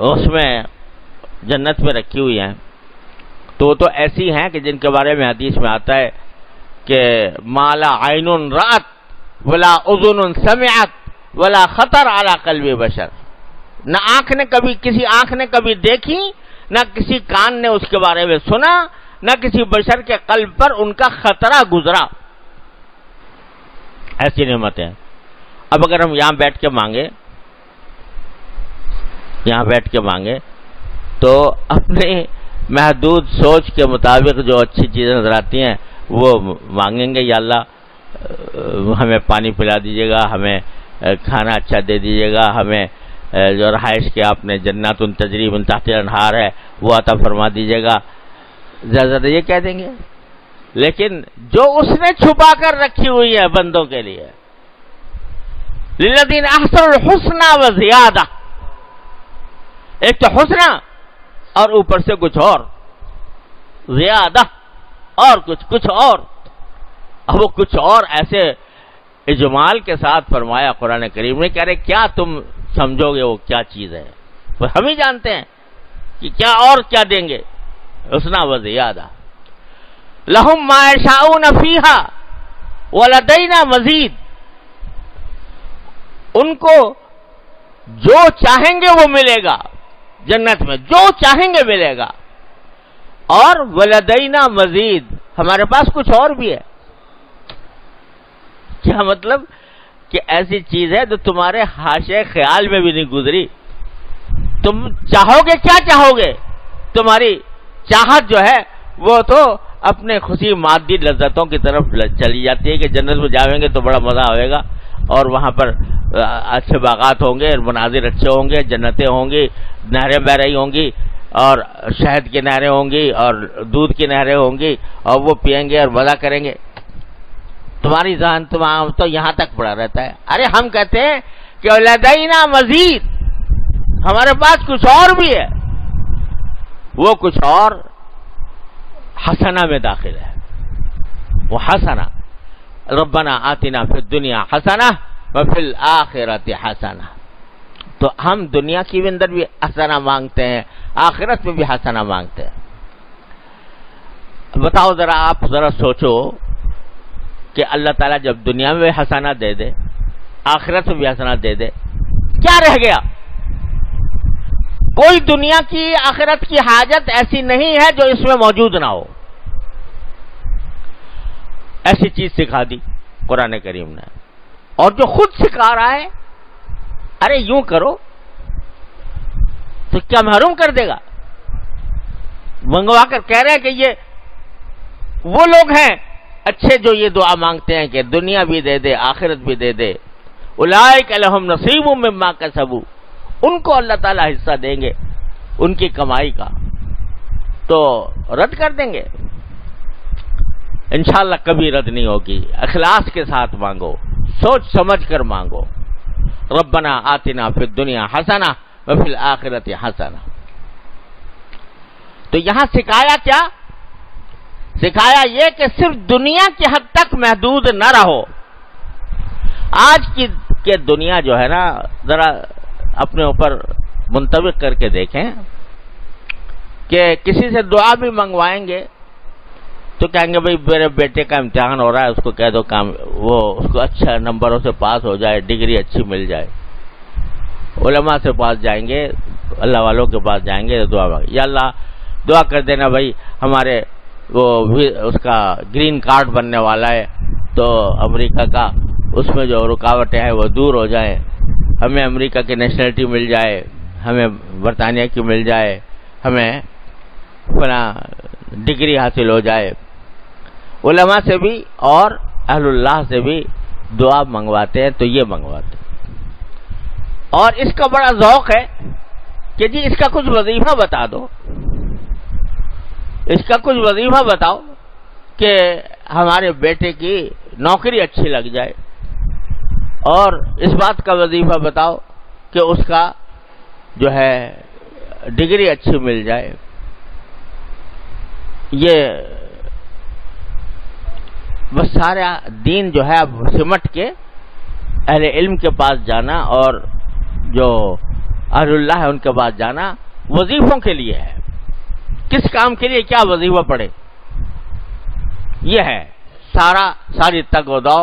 اس میں جنت میں رکھی ہوئی ہیں تو وہ تو ایسی ہیں کہ جن کے بارے میں حدیث میں آتا ہے کہ ما لا عین رأت ولا اذن سمعت ولا خطر علی قلب بشر. نہ آنکھ نے کبھی، کسی آنکھ نے کبھی دیکھی، نہ کسی کان نے اس کے بارے میں سنا، نہ کسی بشر کے قلب پر ان کا خطرہ گزرا. ایسی نعمتیں. اب اگر ہم یہاں بیٹھ کے مانگے تو اپنے محدود سوچ کے مطابق جو اچھی چیزیں نظر آتی ہیں وہ مانگیں گے. یا اللہ ہمیں پانی پلا دیجیے گا، ہمیں کھانا اچھا دے دیجیے گا، ہمیں جو رہائش کے آپ نے جنات تجری من تحت الانہار ہے وہ عطا فرما دیجیے گا. زیادہ یہ کہہ دیں گے. لیکن جو اس نے چھپا کر رکھی ہوئی ہے بندوں کے لیے، للذین احسنوا الحسنى وزیادہ، ایک تو حسنہ اور اوپر سے کچھ اور، زیادہ اور کچھ اور. اب وہ کچھ اور ایسے اجمال کے ساتھ فرمایا قرآن کریم نے. کہہ رہے کیا تم سمجھو گے وہ کیا چیز ہے؟ ہم ہی جانتے ہیں کہ کیا اور کیا دیں گے. حسنہ وزیادہ. لہم ما یشاؤون فیہا ولدینا مزید. ان کو جو چاہیں گے وہ ملے گا جنت میں، جو چاہیں گے ملے گا. اور ولدینا مزید، ہمارے پاس کچھ اور بھی ہے. کیا مطلب کہ ایسی چیز ہے جو تمہارے حاشیے خیال میں بھی نہیں گزری. تم چاہو گے کیا چاہو گے؟ تمہاری چاہت جو ہے وہ تو اپنے خوشی مادی لذتوں کی طرف چلی جاتی ہے کہ جنت میں جاویں گے تو بڑا مزہ ہوئے گا اور وہاں پر اچھے باغات ہوں گے، مناظر اچھے ہوں گے، جنتیں ہوں گی، نہریں بہ رہی ہوں گی اور شہد کی نہریں ہوں گی اور دودھ کی نہریں ہوں گی اور وہ پیئیں گے اور مزہ کریں گے. تمہاری ذہن تو یہاں تک پڑا رہتا ہے. ارے ہم کہتے ہیں کہ لدینا مزید، ہمارے پاس کچھ اور بھی ہے. وہ کچھ اور حسنہ میں داخل ہے. وہ حسنہ ربنا آتنا فی الدنیا حسنہ وفی الآخرۃ حسنہ. تو ہم دنیا کی اندر بھی حسنہ مانگتے ہیں، آخرت میں بھی حسنہ مانگتے ہیں. بتاؤ ذرا، آپ ذرا سوچو کہ اللہ تعالیٰ جب دنیا میں حسنہ دے دے، آخرت میں بھی حسنہ دے دے، کیا رہ گیا؟ کوئی دنیا کی آخرت کی حاجت ایسی نہیں ہے جو اس میں موجود نہ ہو. ایسی چیز سکھا دی قرآن کریم نے، اور جو خود سکھا رہا ہے ارے یوں کرو تو کیا محروم کر دے گا؟ منگوا کر کہہ رہے ہیں کہ یہ وہ لوگ ہیں اچھے جو یہ دعا مانگتے ہیں کہ دنیا بھی دے دے، آخرت بھی دے دے. اولئک لہم نصیب مما کسبوا، ان کو اللہ تعالیٰ حصہ دیں گے ان کی کمائی کا. تو رد کر دیں گے؟ انشاءاللہ کبھی رد نہیں ہوگی. اخلاص کے ساتھ مانگو، سوچ سمجھ کر مانگو. ربنا آتنا فی الدنیا حسنہ وفی الآخرۃ حسنہ. تو یہاں سکھایا کیا؟ سکھایا یہ کہ صرف دنیا کی حد تک محدود نہ رہو. آج کی دنیا جو ہے نا، ذرا اپنے اوپر منطبق کر کے دیکھیں کہ کسی سے دعا بھی منگوائیں گے تو کہیں گے بھائی میرے بیٹے کا امتحان ہو رہا ہے، اس کو کہہ دو کام وہ اس کو اچھا نمبروں سے پاس ہو جائے، ڈگری اچھی مل جائے. علماء سے پاس جائیں گے، اللہ والوں کے پاس جائیں گے، دعا مانگیں، یا اللہ دعا کر دینا بھائی ہمارے وہ اس کا گرین کارڈ بننے والا ہے تو امریکہ کا، اس میں جو رکاوٹیں ہیں وہ دور ہو جائیں، ہمیں امریکہ کی نیشنلٹی مل جائے، ہمیں برطانیہ کی مل جائے، ہمیں فلاں ڈگری حاصل ہو جائے. علماء سے بھی اور اہل اللہ سے بھی دعا منگواتے ہیں تو یہ منگواتے ہیں. اور اس کا بڑا ذوق ہے کہ جی اس کا کچھ وظیفہ بتا دو، اس کا کچھ وظیفہ بتاؤ کہ ہمارے بیٹے کی نوکری اچھی لگ جائے، اور اس بات کا وظیفہ بتاؤ کہ اس کا جو ہے ڈگری اچھی مل جائے. یہ بس سارا دین جو ہے اب سمٹ کے اہل علم کے پاس جانا اور جو اہل اللہ ہے ان کے پاس جانا وظیفوں کے لیے ہے. کس کام کے لیے کیا وظیفہ پڑے، یہ ہے ساری تگ و دو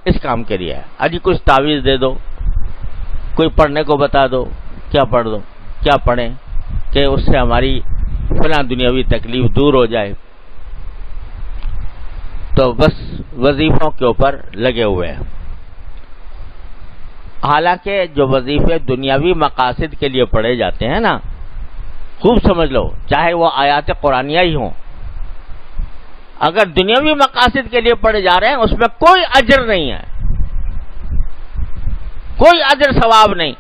اس کام کے لیے ہے. اجی کچھ تعویذ دے دو، کوئی پڑھنے کو بتا دو، کیا پڑھ دو، کیا پڑھیں کہ اس سے ہماری فلاں دنیاوی تکلیف دور ہو جائے. تو بس وظیفوں کے اوپر لگے ہوئے ہیں. حالانکہ جو وظیفے دنیاوی مقاصد کے لیے پڑھے جاتے ہیں نا، خوب سمجھ لو، چاہے وہ آیات قرآنیہ ہی ہوں، اگر دنیاوی مقاصد کے لیے پڑھے جا رہے ہیں اس میں کوئی اجر نہیں ہے، کوئی اجر ثواب نہیں.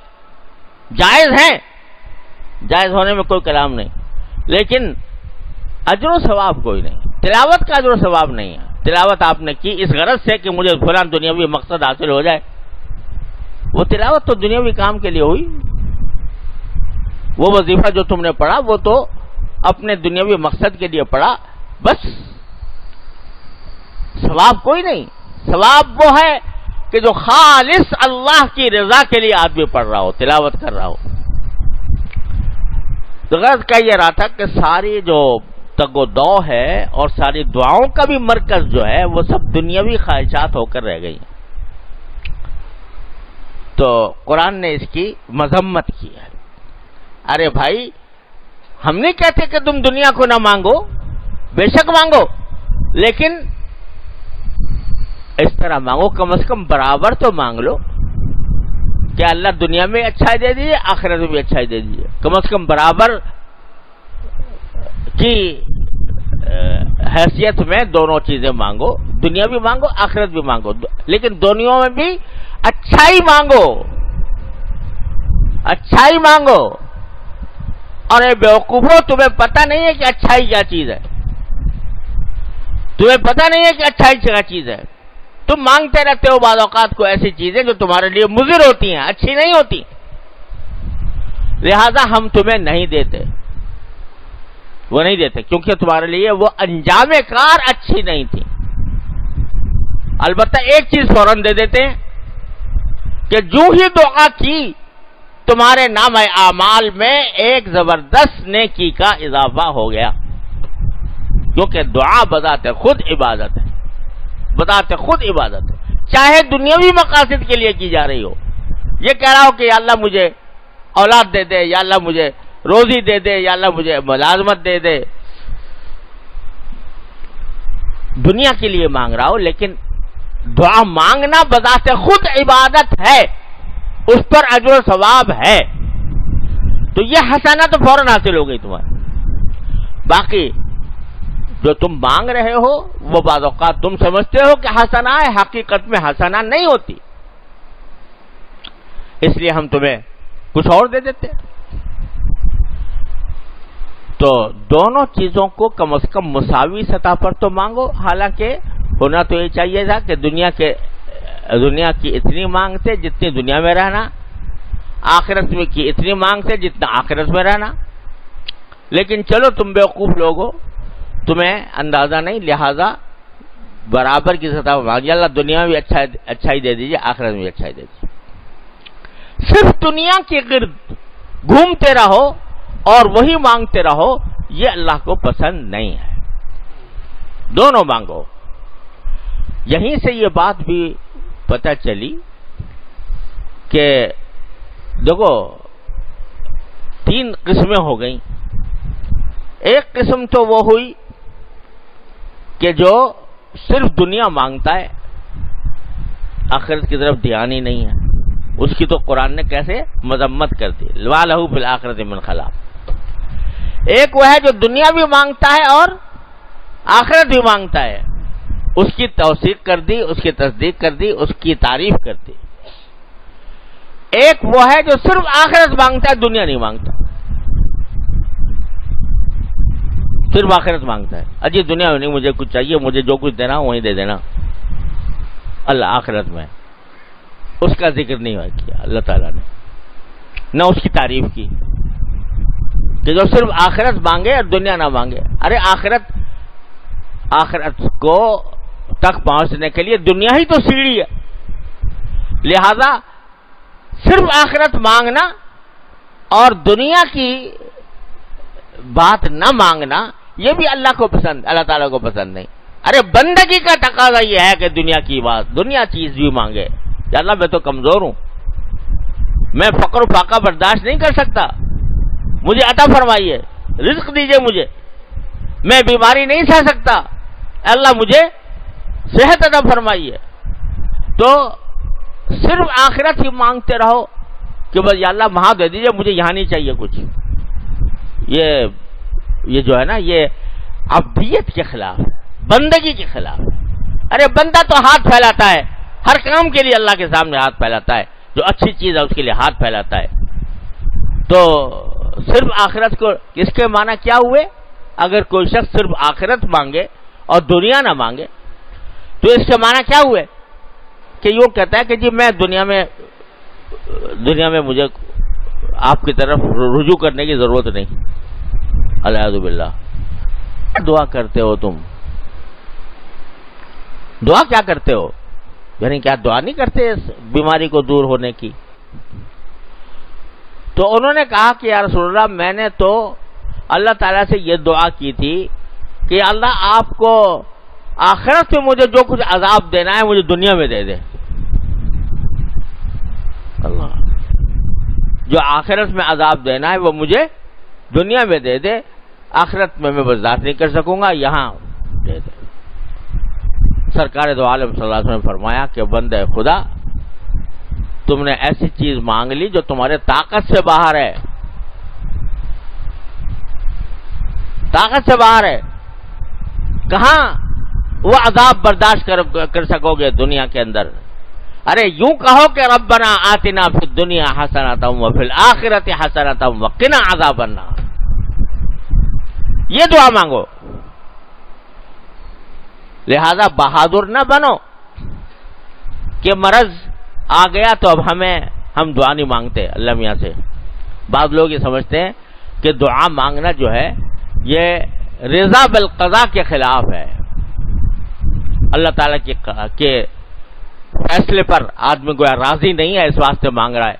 جائز ہیں، جائز ہونے میں کوئی کلام نہیں، لیکن اجر و ثواب کوئی نہیں. تلاوت کا اجر و ثواب نہیں ہے. تلاوت آپ نے کی اس غرض سے کہ مجھے فلاں دنیاوی مقصد حاصل ہو جائے، وہ تلاوت تو دنیاوی کام کے لیے ہوئی. وہ وظیفہ جو تم نے پڑھا وہ تو اپنے دنیاوی مقصد کے لیے پڑھا، بس ثواب کوئی نہیں. ثواب وہ ہے کہ جو خالص اللہ کی رضا کے لیے آدمی پڑھ رہا ہو، تلاوت کر رہا ہو. تو غرض کہہ یہ رہا تھا کہ ساری جو تگ و دو ہے اور ساری دعاؤں کا بھی مرکز جو ہے وہ سب دنیاوی خواہشات ہو کر رہ گئی ہیں. تو قرآن نے اس کی مذمت کی ہے. ارے بھائی ہم نہیں کہتے کہ تم دنیا کو نہ مانگو، بے شک مانگو، لیکن اس طرح مانگو، کم از کم برابر تو مانگ لو کہ اللہ دنیا میں اچھائی دے دیجیے، آخرت میں بھی اچھائی دے دیجیے، کم از کم برابر کی حیثیت میں دونوں چیزیں مانگو، دنیا بھی مانگو آخرت بھی مانگو، لیکن دنیا میں بھی اچھائی مانگو، اچھائی مانگو۔ اور اے بیوقوفو، تمہیں پتہ نہیں ہے کہ اچھائی کیا چیز ہے، تمہیں پتہ نہیں ہے کہ اچھائی کیا چیز ہے، تم مانگتے رہتے ہو بعض اوقات کو ایسی چیزیں جو تمہارے لیے مضر ہوتی ہیں، اچھی نہیں ہوتی، لہذا ہم تمہیں نہیں دیتے، وہ نہیں دیتے کیونکہ تمہارے لیے وہ انجام کار اچھی نہیں تھی۔ البتہ ایک چیز فوراً دے دیتے ہیں کہ جو ہی دعا کی تمہارے نام اعمال میں ایک زبردست نیکی کا اضافہ ہو گیا، کیونکہ دعا بذات خود عبادت ہے، بذات خود عبادت ہے، چاہے دنیاوی مقاصد کے لیے کی جا رہی ہو، یہ کہہ رہا ہو کہ یا اللہ مجھے اولاد دے دے، یا اللہ مجھے روزی دے دے، یا اللہ مجھے ملازمت دے دے، دنیا کے لیے مانگ رہا ہو، لیکن دعا مانگنا بذات خود عبادت ہے، اس پر اجر و ثواب ہے، تو یہ حسنہ تو فوراً حاصل ہو گئی تمہاری۔ باقی جو تم مانگ رہے ہو وہ بعض اوقات تم سمجھتے ہو کہ حسنہ ہے، حقیقت میں حسنہ نہیں ہوتی، اس لیے ہم تمہیں کچھ اور دے دیتے۔ تو دونوں چیزوں کو کم از کم مساوی سطح پر تو مانگو، حالانکہ ہونا تو یہ چاہیے تھا کہ دنیا کی اتنی مانگ سے جتنی دنیا میں رہنا، آخرت میں کی اتنی مانگ سے جتنا آخرت میں رہنا، لیکن چلو تم بیوقوف لوگ ہو، تمہیں اندازہ نہیں، لہذا برابر کی سطح پر مانگیے، اللہ دنیا میں بھی اچھائی دے دیجیے، آخرت میں بھی اچھائی دے دیجیے۔ صرف دنیا کے گرد گھومتے رہو اور وہی مانگتے رہو، یہ اللہ کو پسند نہیں ہے، دونوں مانگو۔ یہیں سے یہ بات بھی پتہ چلی کہ دیکھو تین قسمیں ہو گئیں۔ ایک قسم تو وہ ہوئی کہ جو صرف دنیا مانگتا ہے، آخرت کی طرف دھیان ہی نہیں ہے، اس کی تو قرآن نے کیسے مذمت کر دی، لَا لَهُ فِي الْآخِرَةِ مِنْ خَلَاقٍ۔ ایک وہ ہے جو دنیا بھی مانگتا ہے اور آخرت بھی مانگتا ہے، اس کی توثیق کر دی، اس کی تصدیق کر دی، اس کی تعریف کر دی۔ ایک وہ ہے جو صرف آخرت مانگتا ہے، دنیا نہیں مانگتا، صرف آخرت مانگتا ہے، اجی دنیا میں نہیں مجھے کچھ چاہیے، مجھے جو کچھ دینا وہیں دے دینا، اللہ آخرت میں اس کا ذکر نہیں کیا اللہ تعالیٰ نے، نہ اس کی تعریف کی کہ جو صرف آخرت مانگے اور دنیا نہ مانگے۔ ارے آخرت کو تک پہنچنے کے لیے دنیا ہی تو سیڑھی ہے، لہذا صرف آخرت مانگنا اور دنیا کی بات نہ مانگنا یہ بھی اللہ کو پسند، اللہ تعالیٰ کو پسند نہیں۔ ارے بندگی کا تقاضا یہ ہے کہ دنیا کی بات، دنیا چیز بھی مانگے، یا اللہ میں تو کمزور ہوں، میں فقر و فاقہ برداشت نہیں کر سکتا، مجھے عطا فرمائیے، رزق دیجئے مجھے، میں بیماری نہیں سہ سکتا، اللہ مجھے صحت عطا فرمائیے۔ تو صرف آخرت ہی مانگتے رہو کہ بس یا اللہ وہاں دے دیجئے، مجھے یہاں نہیں چاہیے کچھ، یہ جو ہے نا یہ عبدیت کے خلاف ہے، بندگی کے خلاف ہے۔ ارے بندہ تو ہاتھ پھیلاتا ہے ہر کام کے لیے، اللہ کے سامنے ہاتھ پھیلاتا ہے، جو اچھی چیز ہے اس کے لیے ہاتھ پھیلاتا ہے۔ تو صرف آخرت کو اس کے معنی کیا ہوئے؟ اگر کوئی شخص صرف آخرت مانگے اور دنیا نہ مانگے تو اس کے معنی کیا ہوئے کہ یوں کہتا ہے کہ جی میں دنیا میں مجھے آپ کی طرف رجوع کرنے کی ضرورت نہیں، الیاذ باللہ۔ دعا کرتے ہو تم، دعا کیا کرتے ہو؟ یعنی کیا دعا نہیں کرتے اس بیماری کو دور ہونے کی؟ تو انہوں نے کہا کہ یا رسول اللہ میں نے تو اللہ تعالیٰ سے یہ دعا کی تھی کہ اللہ آپ کو آخرت میں مجھے جو کچھ عذاب دینا ہے مجھے دنیا میں دے دے، اللہ جو آخرت میں عذاب دینا ہے وہ مجھے دنیا میں دے دے، آخرت میں برداشت نہیں کر سکوں گا، یہاں دے دے۔ سرکار دو عالم صلی اللہ علیہ وسلم نے فرمایا کہ بندے خدا تم نے ایسی چیز مانگ لی جو تمہارے طاقت سے باہر ہے، طاقت سے باہر ہے. کہاں وہ عذاب برداشت کر سکو گے دنیا کے اندر؟ ارے یوں کہو کہ ربنا آتنا فی الدنیا حسنۃ وفی الآخرۃ حسنۃ وقنا عذاب النار. یہ دعا مانگو. لہذا بہادر نہ بنو کہ مرض آ گیا تو اب ہم دعا نہیں مانگتے اللہ میاں سے. بعض لوگ یہ سمجھتے ہیں کہ دعا مانگنا جو ہے یہ رضا بالقضاء کے خلاف ہے. اللہ تعالیٰ کے فیصلے پر آدمی گویا راضی نہیں ہے، اس واسطے مانگ رہا ہے.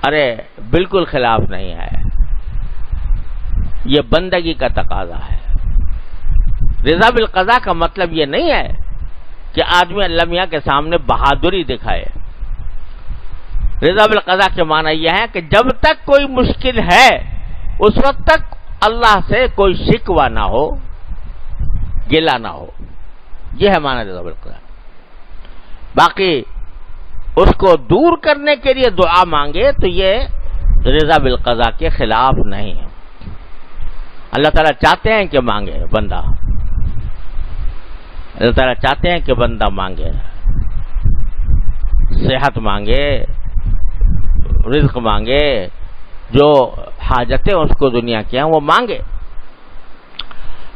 ارے بالکل خلاف نہیں ہے، یہ بندگی کا تقاضا ہے. رضا بالقضاء کا مطلب یہ نہیں ہے کہ آدمی اللہ میاں کے سامنے بہادری دکھائے. رضا بالقضاء کے معنی یہ ہے کہ جب تک کوئی مشکل ہے اس وقت تک اللہ سے کوئی شکوہ نہ ہو، گلہ نہ ہو. یہ ہے معنی رضا بالقضاء. باقی اس کو دور کرنے کے لیے دعا مانگے تو یہ رضا بالقضاء کے خلاف نہیں ہے. اللہ تعالیٰ چاہتے ہیں کہ مانگے بندہ، اللہ تعالیٰ چاہتے ہیں کہ بندہ مانگے، صحت مانگے، رزق مانگے، جو حاجتیں اس کو دنیا کی ہیں وہ مانگے.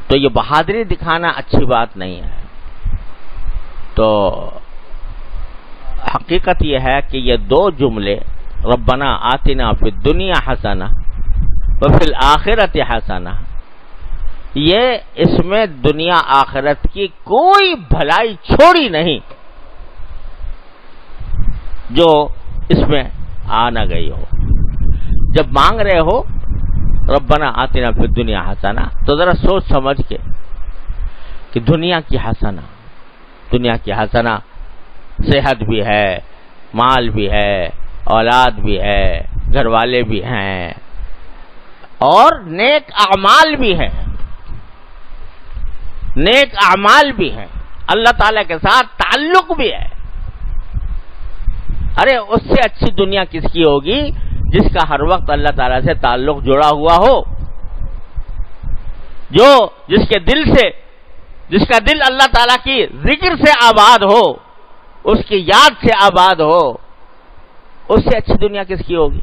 تو یہ بہادری دکھانا اچھی بات نہیں ہے. تو حقیقت یہ ہے کہ یہ دو جملے ربنا آتنا فی الدنیا حسنہ وفی الآخرۃ حسنہ، یہ اس میں دنیا آخرت کی کوئی بھلائی چھوڑی نہیں جو اس میں آ نہ گئی ہو. جب مانگ رہے ہو ربنا آتنا فی الدنیا حسنہ تو ذرا سوچ سمجھ کے کہ دنیا کی حسنہ، دنیا کی حسنہ صحت بھی ہے، مال بھی ہے، اولاد بھی ہے، گھر والے بھی ہیں، اور نیک اعمال بھی ہیں، نیک اعمال بھی ہیں، اللہ تعالی کے ساتھ تعلق بھی ہے. ارے اس سے اچھی دنیا کس کی ہوگی جس کا ہر وقت اللہ تعالیٰ سے تعلق جڑا ہوا ہو، جس کا دل اللہ تعالیٰ کی ذکر سے آباد ہو، اس کی یاد سے آباد ہو. اس سے اچھی دنیا کس کی ہوگی؟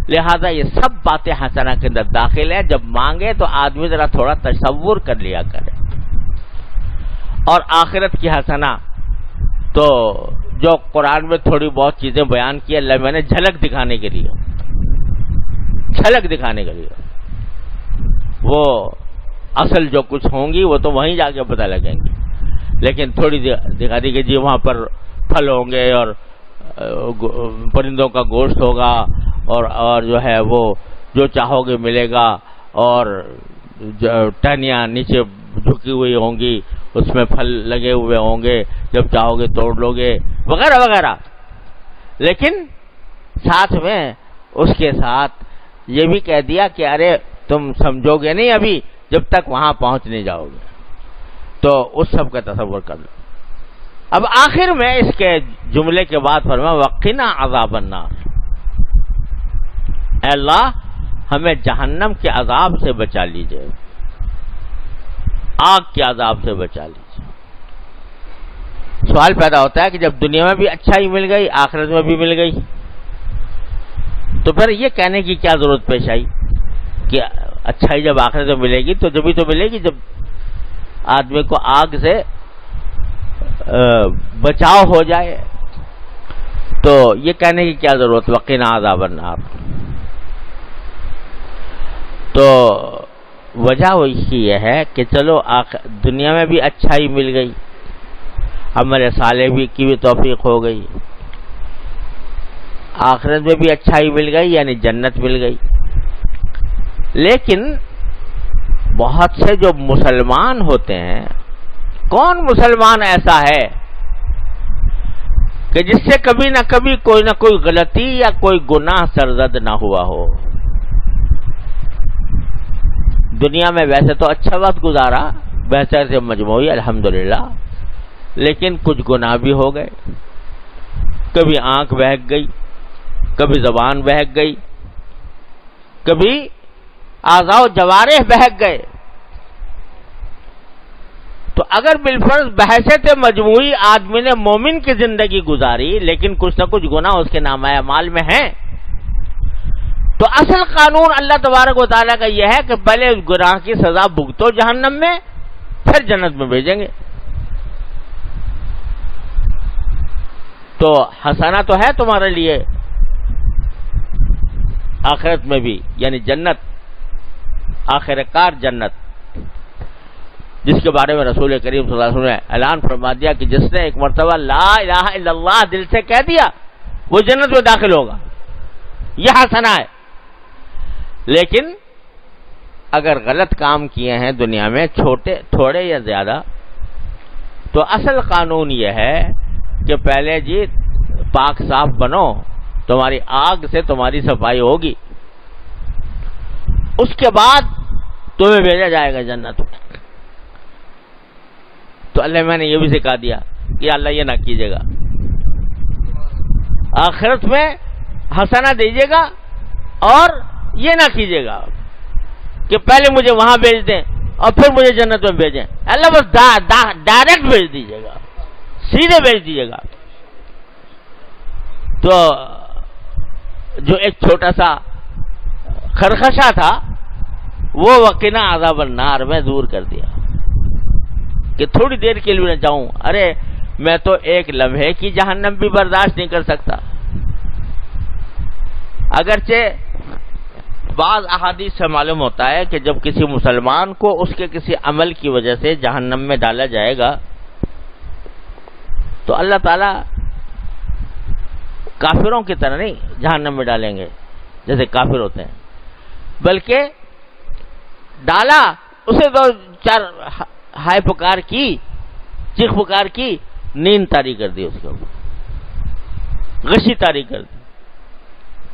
لہذا یہ سب باتیں حسنہ کے اندر داخل ہیں. جب مانگے تو آدمی ذرا تھوڑا تصور کر لیا کرے. اور آخرت کی حسنہ تو جو قرآن میں تھوڑی بہت چیزیں بیان کی اللہ میں نے جھلک دکھانے کے لیے، وہ اصل جو کچھ ہوں گی وہ تو وہیں جا کے پتہ لگیں گی. لیکن تھوڑی دکھا دی کہ جی وہاں پر پھل ہوں گے اور پرندوں کا گوشت ہوگا اور جو ہے وہ جو چاہو گے ملے گا، اور ٹہنیاں نیچے جھکی ہوئی ہوں گی، اس میں پھل لگے ہوئے ہوں گے، جب چاہو گے توڑ لو گے، وغیرہ وغیرہ. لیکن ساتھ میں اس کے ساتھ یہ بھی کہہ دیا کہ ارے تم سمجھو گے نہیں ابھی جب تک وہاں پہنچ نہیں جاؤ گے. تو اس سب کا تصور کر لو. اب آخر میں اس کے جملے کے بعد فرمایا وقنا عذاب النار، اے اللہ ہمیں جہنم کے عذاب سے بچا لیجئے، آگ کے عذاب سے بچا لیجئے. سوال پیدا ہوتا ہے کہ جب دنیا میں بھی اچھائی مل گئی، آخرت میں بھی مل گئی، تو پھر یہ کہنے کی کیا ضرورت پیش آئی کہ اچھائی جب آخرت میں ملے گی تو جبھی تو ملے گی جب آدمی کو آگ سے بچاؤ ہو جائے. تو یہ کہنے کی کیا ضرورت وقنا عذاب النار. تو وجہ وہی یہ ہے کہ چلو دنیا میں بھی اچھائی مل گئی، عمل صالح کی بھی توفیق ہو گئی، آخرت میں بھی اچھائی مل گئی یعنی جنت مل گئی. لیکن بہت سے جو مسلمان ہوتے ہیں، کون مسلمان ایسا ہے کہ جس سے کبھی نہ کبھی کوئی نہ کوئی غلطی یا کوئی گناہ سرزد نہ ہوا ہو؟ دنیا میں ویسے تو اچھا وقت گزارا، بحثیت مجموعی الحمدللہ، لیکن کچھ گناہ بھی ہو گئے، کبھی آنکھ بہک گئی، کبھی زبان بہک گئی، کبھی اعضاء و جوارح بہک گئے. تو اگر بالفرض بحثیت مجموعی آدمی نے مومن کی زندگی گزاری لیکن کچھ نہ کچھ گناہ اس کے نامہ اعمال میں ہیں، تو اصل قانون اللہ تبارک و تعالیٰ کا یہ ہے کہ پہلے اس گناہ کی سزا بھگتو جہنم میں، پھر جنت میں بھیجیں گے. تو حسنہ تو ہے تمہارے لیے آخرت میں بھی، یعنی جنت، آخر کار جنت، جس کے بارے میں رسول کریم صلی اللہ علیہ وسلم نے اعلان فرما دیا کہ جس نے ایک مرتبہ لا الہ الا اللہ دل سے کہہ دیا وہ جنت میں داخل ہوگا. یہ حسنہ ہے. لیکن اگر غلط کام کیے ہیں دنیا میں، تھوڑے یا زیادہ، تو اصل قانون یہ ہے کہ پہلے جی پاک صاف بنو، تمہاری آگ سے تمہاری صفائی ہوگی، اس کے بعد تمہیں بھیجا جائے گا جنت. تو اللہ میں نے یہ بھی سکھا دیا کہ اللہ یہ نہ کیجیے گا، آخرت میں حسنہ دیجیے گا، اور یہ نہ کیجیے گا کہ پہلے مجھے وہاں بھیج دیں اور پھر مجھے جنت میں بھیجیں. اللہ بس ڈائریکٹ بھیج دیجیے گا، سیدھے بھیج دیجیے گا. تو جو ایک چھوٹا سا خرخشہ تھا وہ وقنا عذاب النار میں دور کر دیا کہ تھوڑی دیر کے لیے نہ جاؤں. ارے میں تو ایک لمحے کی جہنم بھی برداشت نہیں کر سکتا. اگرچہ بعض احادیث سے معلوم ہوتا ہے کہ جب کسی مسلمان کو اس کے کسی عمل کی وجہ سے جہنم میں ڈالا جائے گا تو اللہ تعالیٰ کافروں کی طرح نہیں جہنم میں ڈالیں گے جیسے کافر ہوتے ہیں، بلکہ ڈالا اسے تو چار ہائے پکار کی، چیخ پکار کی، نیند طاری کر دی، اس کے اوپر غشی طاری کر دی،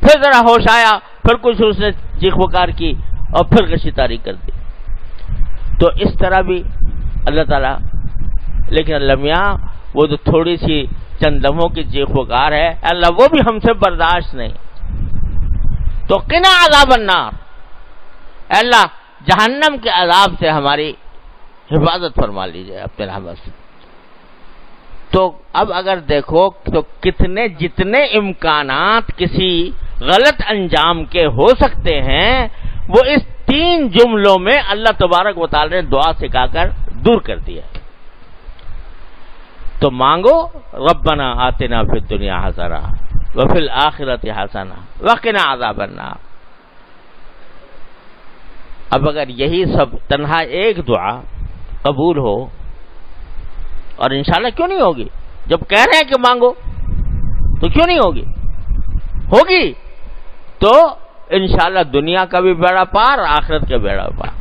پھر ذرا ہوش آیا، پھر کچھ اس نے چیخ پکار کی اور پھر غشی طاری کر دی. تو اس طرح بھی اللہ تعالیٰ، لیکن اللہ میاں وہ جو تھوڑی سی چند لمحوں کی چیخ پکار ہے اللہ وہ بھی ہم سے برداشت نہیں. تو قنا عذاب النار، اللہ جہنم کے عذاب سے ہماری حفاظت فرما لیجیے اپنے رحمت سے. تو اب اگر دیکھو تو جتنے امکانات کسی غلط انجام کے ہو سکتے ہیں وہ اس 3 جملوں میں اللہ تبارک و تعالی نے دعا سکھا کر دور کر دیا. تو مانگو ربنا آتنا فی الدنیا حسنہ وفی الآخرۃ حسنہ وقنا عذاب النار. اب اگر یہی سب تنہا ایک دعا قبول ہو، اور انشاءاللہ کیوں نہیں ہوگی، جب کہہ رہے ہیں کہ مانگو تو کیوں نہیں ہوگی، ہوگی تو انشاءاللہ دنیا کا بھی بیڑا پار، آخرت کا بیڑا پار.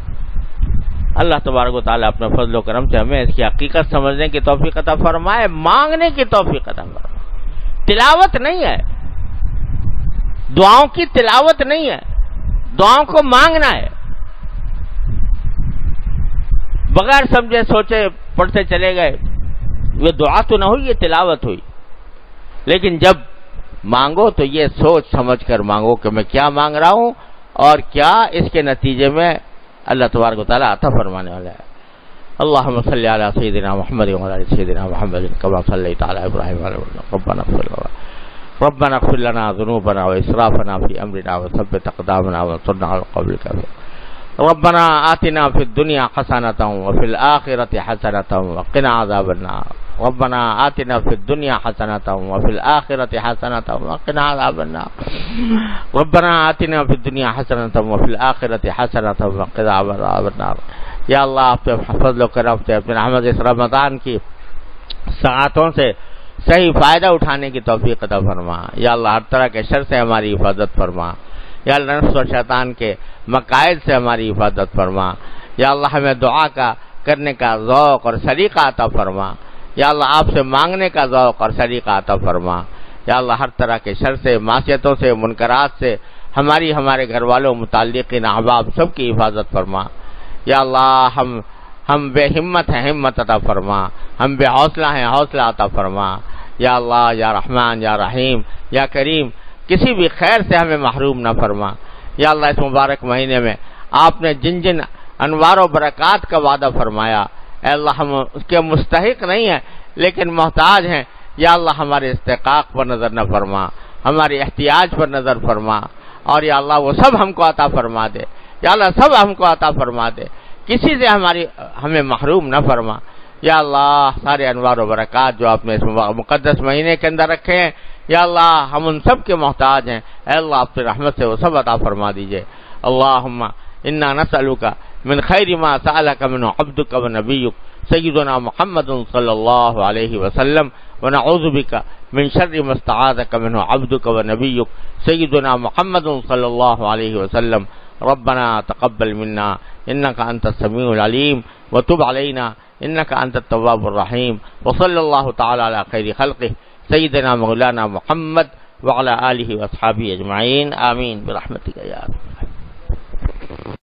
اللہ تبارک و تعالیٰ اپنے فضل و کرم سے ہمیں اس کی حقیقت سمجھنے کی توفیق عطا فرمائے، مانگنے کی توفیق عطا فرمائے. تلاوت نہیں ہے، دعاؤں کی تلاوت نہیں ہے، دعاؤں کو مانگنا ہے. بغیر سمجھے سوچے پڑھتے چلے گئے، یہ دعا تو نہ ہوئی، یہ تلاوت ہوئی. لیکن جب مانگو تو یہ سوچ سمجھ کر مانگو کہ میں کیا مانگ رہا ہوں اور کیا اس کے نتیجے میں اللہ تبارک و تعالیٰ عطا فرمانے والا ہے. اللہم صلی علی سیدنا محمد و علی سیدنا محمد کما صلیت علی ابراہیم ربنا اغفر لنا ذنوبنا واسرافنا فی امرنا وثبت اقدامنا وانصرنا علی القوم الکافرین. ربنا آتنا فی الدنیا حسنۃ وفی الآخرۃ حسنۃ وقنا عذاب النار. ربنا آتنا فی الدنیا حسنۃ وفی الآخرۃ حسنۃ وقنا عذاب النار. ربنا آتنا فی الدنیا حسنۃ وفی الآخرۃ حسنۃ وقنا عذاب النار. یا اللہ آپ کے فضل و کرم سے اپنے رحمت اس رمضان کی ساعتوں سے صحیح فائدہ اٹھانے کی توفیق عطا فرما. یا اللہ ہر طرح کے شر سے ہماری حفاظت فرما. یا اللہ نفس و شیطان کے مقاصد سے ہماری حفاظت فرما. یا اللہ ہمیں دعا کا کرنے کا ذوق اور سلیقہ عطا فرما. یا اللہ آپ سے مانگنے کا ذوق اور سلیقہ عطا فرما. یا اللہ ہر طرح کے شر سے، معصیتوں سے، منکرات سے ہمارے گھر والوں، متعلقین، احباب سب کی حفاظت فرما. یا اللہ ہم ہم بے ہمت ہیں ہمت عطا فرما، ہم بے حوصلہ ہیں حوصلہ عطا فرما، یا اللہ یا رحمان یا رحیم یا کریم، کسی بھی خیر سے ہمیں محروم نہ فرما۔ یا اللہ اس مبارک مہینے میں آپ نے جن جن انوار و برکات کا وعدہ فرمایا، اے اللہ ہم اس کے مستحق نہیں ہیں لیکن محتاج ہیں، یا اللہ ہمارے استحقاق پر نظر نہ فرما، ہماری احتیاج پر نظر فرما، اور یا اللہ وہ سب ہم کو عطا فرما دے، یا اللہ سب ہم کو عطا فرما دے، کسی سے ہمیں محروم نہ فرما۔ یا اللہ سارے انوار و برکات جو آپ نے اس مقدس مہینے کے اندر رکھے ہیں، یا اللہ ہم ان سب کے محتاج ہیں، اے اللہ اپنی رحمت سے وہ سب عطا فرما دیجئے۔ اللہم انا نسألک من خیر ما سألک منہ عبدک و نبیک سیدنا محمد صلی اللہ علیہ وسلم، ونعوذ بک من شر ما استعاذک منہ عبدک و نبیک سیدنا محمد صلی اللہ علیہ وسلم۔ ربنا تقبل منا انك انت السميع العليم وتب علينا انك انت التواب الرحيم، وصلى الله تعالى على خير خلقه سيدنا مولانا محمد وعلى آله واصحابه اجمعين، آمين برحمتك يا رب۔